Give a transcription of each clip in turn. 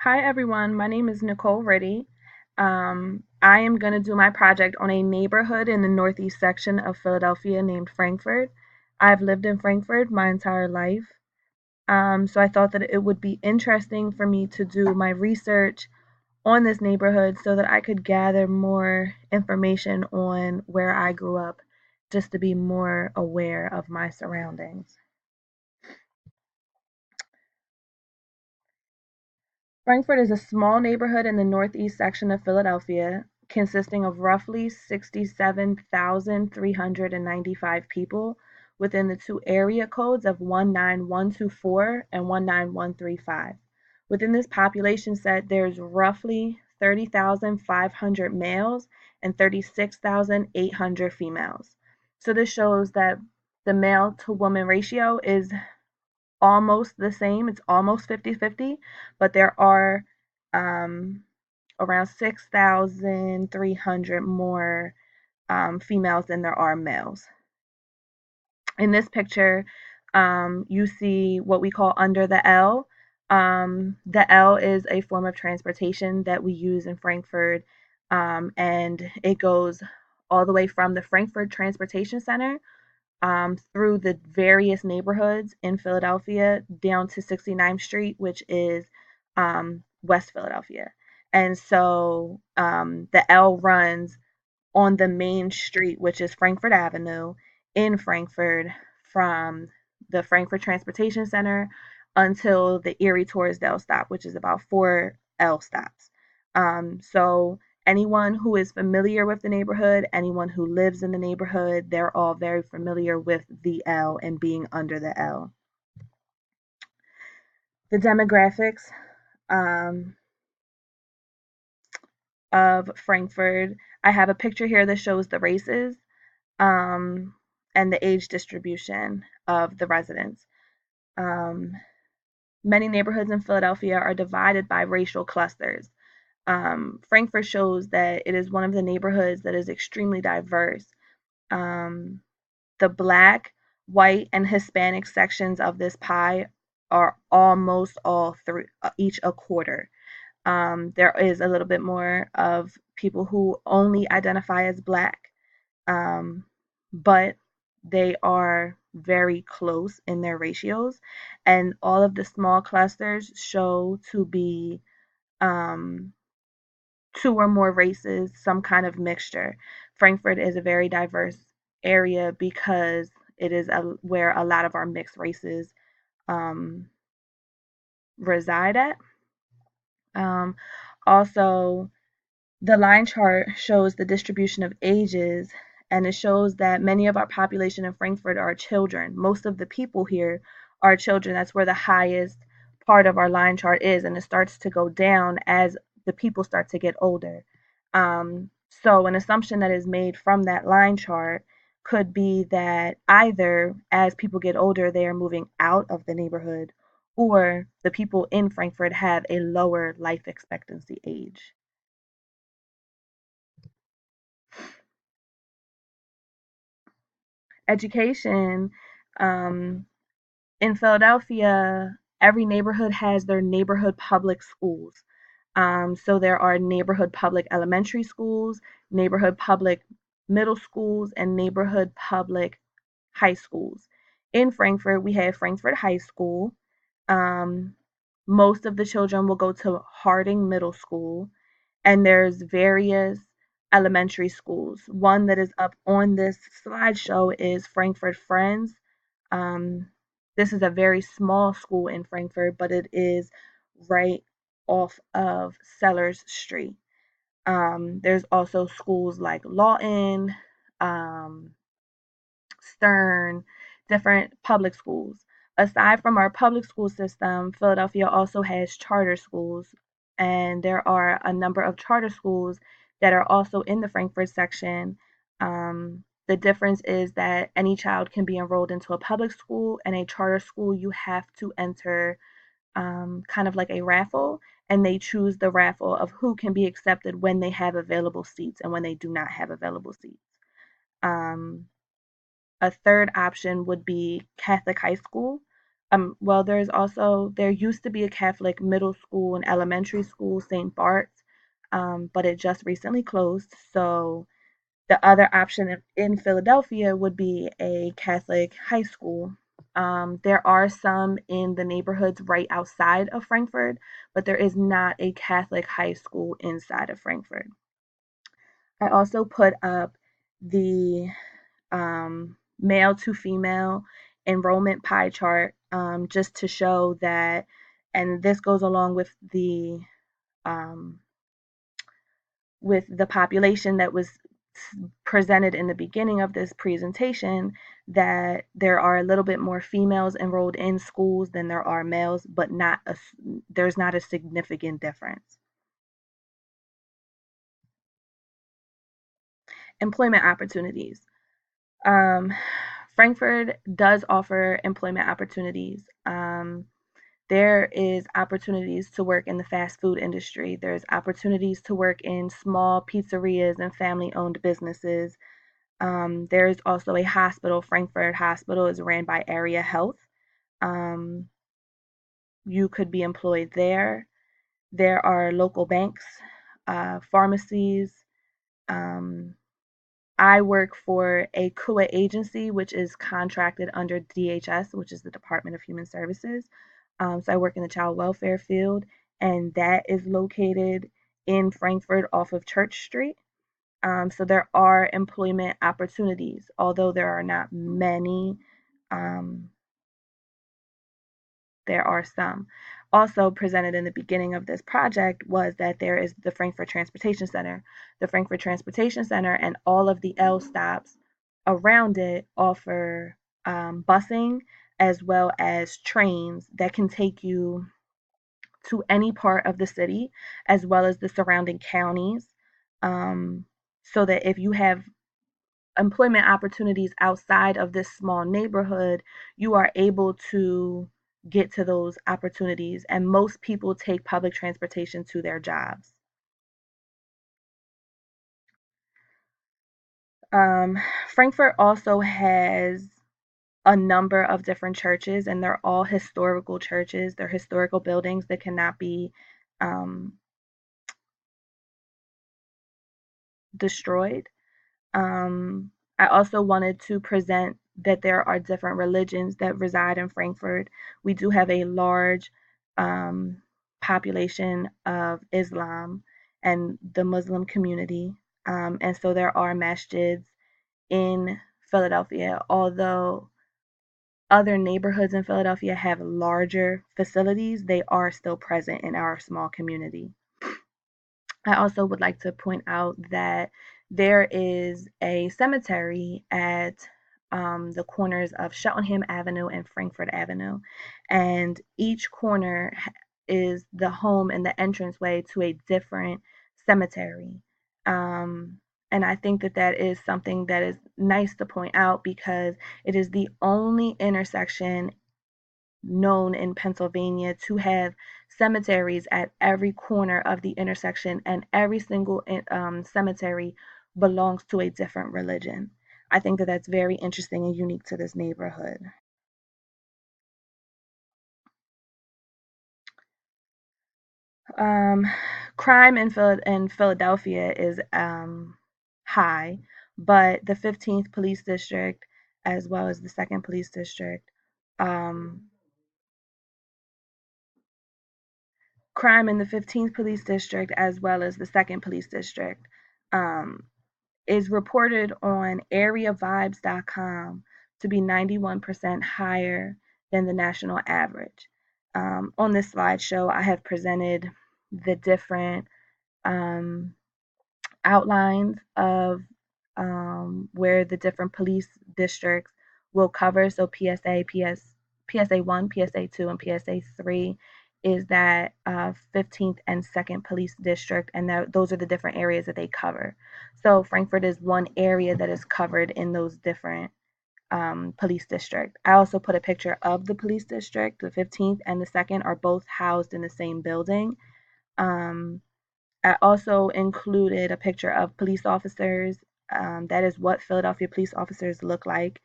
Hi everyone, my name is Nicole Riddy. I am going to do my project on a neighborhood in the northeast section of Philadelphia named Frankford. I've lived in Frankford my entire life, so I thought that it would be interesting for me to do my research on this neighborhood so that I could gather more information on where I grew up, just to be more aware of my surroundings. Frankford is a small neighborhood in the northeast section of Philadelphia, consisting of roughly 67,395 people within the two area codes of 19124 and 19135. Within this population set, there's roughly 30,500 males and 36,800 females. So this shows that the male to woman ratio is almost the same. It's almost 50-50, but there are um, around 6,300 more females than there are males. In this picture, you see what we call under the L. The L is a form of transportation that we use in Frankfurt, and it goes all the way from the Frankfurt Transportation Center through the various neighborhoods in Philadelphia down to 69th Street, which is West Philadelphia. And so the L runs on the main street, which is Frankfurt Avenue in Frankfurt, from the Frankfurt Transportation Center until the Erie Torresdale stop, which is about 4 L stops. So anyone who is familiar with the neighborhood, anyone who lives in the neighborhood, they're all very familiar with the L and being under the L. The demographics um, of Frankfurt, I have a picture here that shows the races um, and the age distribution of the residents. Um, Many neighborhoods in Philadelphia are divided by racial clusters. Frankfurt shows that it is one of the neighborhoods that is extremely diverse. Um, the black, white, and Hispanic sections of this pie are almost all through each a quarter. There is a little bit more of people who only identify as black, um, but they are very close in their ratios, and all of the small clusters show to be um, two or more races, some kind of mixture. Frankfurt is a very diverse area because it is where a lot of our mixed races um, reside at. Um, Also, the line chart shows the distribution of ages, and it shows that many of our population in Frankfurt are children. Most of the people here are children. That's where the highest part of our line chart is, and it starts to go down as the people start to get older. So an assumption that is made from that line chart could be that either as people get older, they are moving out of the neighborhood, or the people in Frankfurt have a lower life expectancy age. Education, um, in Philadelphia, every neighborhood has their neighborhood public schools. So there are neighborhood public elementary schools, neighborhood public middle schools, and neighborhood public high schools. In Frankfurt, we have Frankfurt High School. Um, Most of the children will go to Harding Middle School, and there's various elementary schools. One that is up on this slideshow is Frankfurt Friends. Um, this is a very small school in Frankfurt, but it is right off of Sellers Street. There's also schools like Lawton, um, Stern, different public schools. Aside from our public school system, Philadelphia also has charter schools, and there are a number of charter schools that are also in the Frankfurt section. The difference is that any child can be enrolled into a public school, and a charter school, you have to enter kind of like a raffle, and they choose the raffle of who can be accepted when they have available seats and when they do not have available seats. Um, a third option would be Catholic high school. Well, there used to be a Catholic middle school and elementary school, St. Bart's, but it just recently closed. So the other option in Philadelphia would be a Catholic high school. There are some in the neighborhoods right outside of Frankfort, but there is not a Catholic high school inside of Frankfort. I also put up the male to female enrollment pie chart, just to show that, and this goes along um, with the population that was presented in the beginning of this presentation, that there are a little bit more females enrolled in schools than there are males, but there's not a significant difference. Employment opportunities. Um, Frankfort does offer employment opportunities. There is opportunities to work in the fast food industry. There's opportunities to work in small pizzerias and family-owned businesses. There's also a hospital. Frankfort Hospital is ran by Area Health. Um, you could be employed there. There are local banks, pharmacies. Um, I work for a CUA agency, which is contracted under DHS, which is the Department of Human Services. So I work in the child welfare field, and that is located in Frankfort off of Church Street. So there are employment opportunities, although there are not many. Um, there are some. Also presented in the beginning of this project was that there is the Frankfort Transportation Center. The Frankfort Transportation Center and all of the L stops around it offer busing as well as trains that can take you to any part of the city as well as the surrounding counties. Um, so that if you have employment opportunities outside of this small neighborhood, you are able to get to those opportunities. And most people take public transportation to their jobs. Um, Frankfort also has a number of different churches, and they're all historical churches. They're historical buildings that cannot be um, destroyed. Um, I also wanted to present that there are different religions that reside in Frankfort. We do have a large um, population of Islam and the Muslim community. And so there are masjids in Philadelphia, although other neighborhoods in Philadelphia have larger facilities, they are still present in our small community. I also would like to point out that there is a cemetery at the corners of Cheltenham Avenue and Frankfort Avenue, and each corner is the home and the entranceway to a different cemetery. Um, and I think that that is something that is nice to point out because it is the only intersection known in Pennsylvania to have cemeteries at every corner of the intersection, and every single cemetery belongs to a different religion. I think that that's very interesting and unique to this neighborhood. Um, Crime in Philadelphia is high, but the 15th Police District, as well as the 2nd Police District, um, crime in the 15th Police District, as well as the 2nd Police District, um, is reported on areavibes.com to be 91% higher than the national average. On this slideshow, I have presented the different um, outlines of where the different police districts will cover. So PSA 1, PSA 2, and PSA 3 is that 15th and 2nd Police District, and those are the different areas that they cover. So Frankfort is one area that is covered in those different police district. I also put a picture of the police district. The 15th and the 2nd are both housed in the same building. Um, I also included a picture of police officers. That is what Philadelphia police officers look like.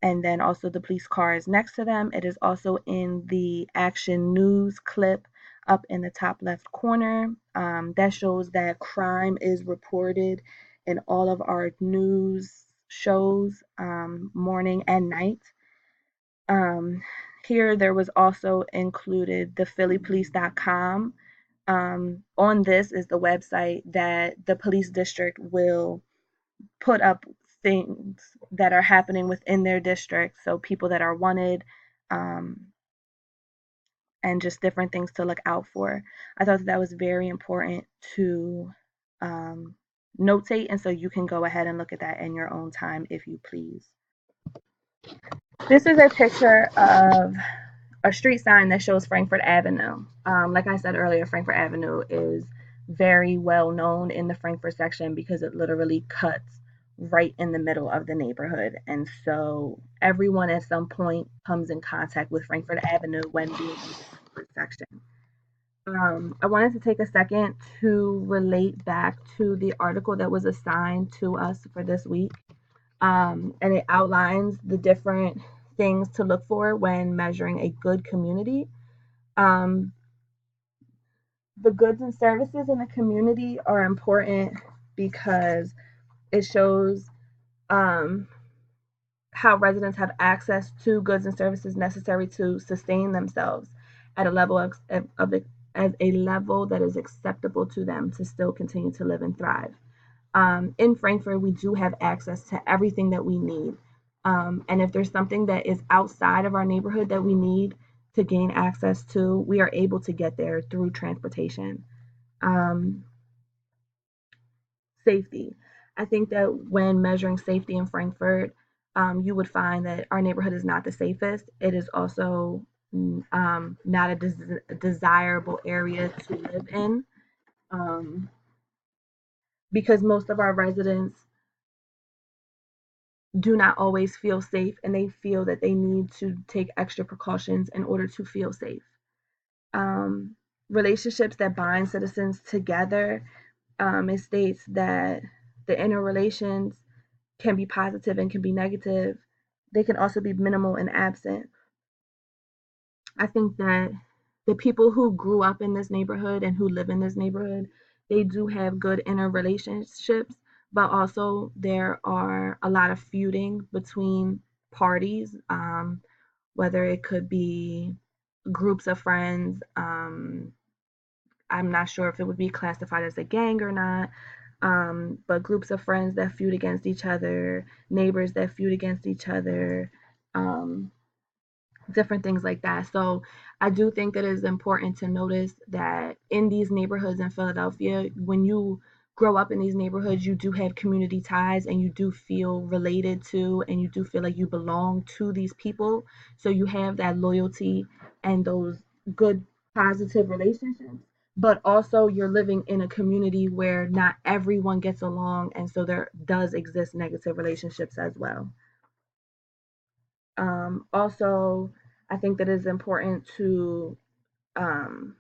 and then also the police cars next to them. It is also in the Action News clip up in the top left corner. That shows that crime is reported in all of our news shows, morning and night. Um, Here, there was also included the phillypolice.com. On this is the website that the police district will put up things that are happening within their district. So people that are wanted, um, and just different things to look out for. I thought that was very important to um, notate, and so you can go ahead and look at that in your own time if you please. This is a picture of a street sign that shows Frankford Avenue. Like I said earlier, Frankford Avenue is very well known in the Frankford section because it literally cuts right in the middle of the neighborhood. And so everyone at some point comes in contact with Frankford Avenue when being in the Frankford section. I wanted to take a second to relate back to the article that was assigned to us for this week. And it outlines the different things to look for when measuring a good community. Um, the goods and services in a community are important because it shows um, how residents have access to goods and services necessary to sustain themselves at a level of as a level that is acceptable to them to still continue to live and thrive. In Frankford, we do have access to everything that we need. And if there's something that is outside of our neighborhood that we need to gain access to, we are able to get there through transportation. Um, Safety. I think that when measuring safety in Frankfurt, you would find that our neighborhood is not the safest. It is also not a desirable area to live in, um, because most of our residents do not always feel safe and they feel that they need to take extra precautions in order to feel safe. Um, Relationships that bind citizens together, it states that the interrelations can be positive and can be negative. They can also be minimal and absent. I think that the people who grew up in this neighborhood and who live in this neighborhood, they do have good interrelationships, but also there are a lot of feuding between parties, whether it could be groups of friends. I'm not sure if it would be classified as a gang or not, but groups of friends that feud against each other, neighbors that feud against each other, um, different things like that. So I do think that it is important to notice that in these neighborhoods in Philadelphia, when you grow up in these neighborhoods, you do have community ties and you do feel related to and you do feel like you belong to these people. So you have that loyalty and those good positive relationships. But also, you're living in a community where not everyone gets along, and so there does exist negative relationships as well. Also, I think that it's important to um,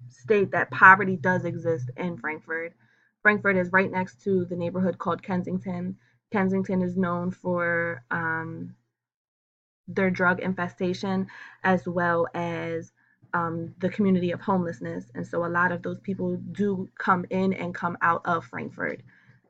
state that poverty does exist in Frankfurt. Frankfurt is right next to the neighborhood called Kensington. Kensington is known for their drug infestation as well as the community of homelessness. And so a lot of those people do come in and come out of Frankfurt.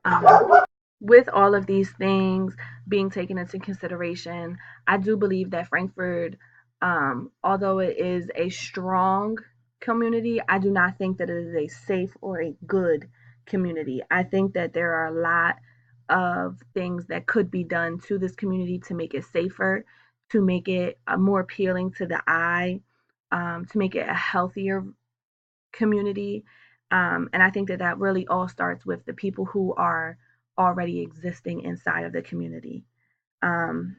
Um, with all of these things being taken into consideration, I do believe that Frankfurt, although it is a strong community, I do not think that it is a safe or a good community. I think that there are a lot of things that could be done to this community to make it safer, to make it more appealing to the eye, to make it a healthier community. And I think that that really all starts with the people who are already existing inside of the community. Um,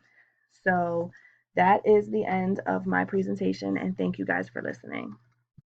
so that is the end of my presentation, and thank you guys for listening.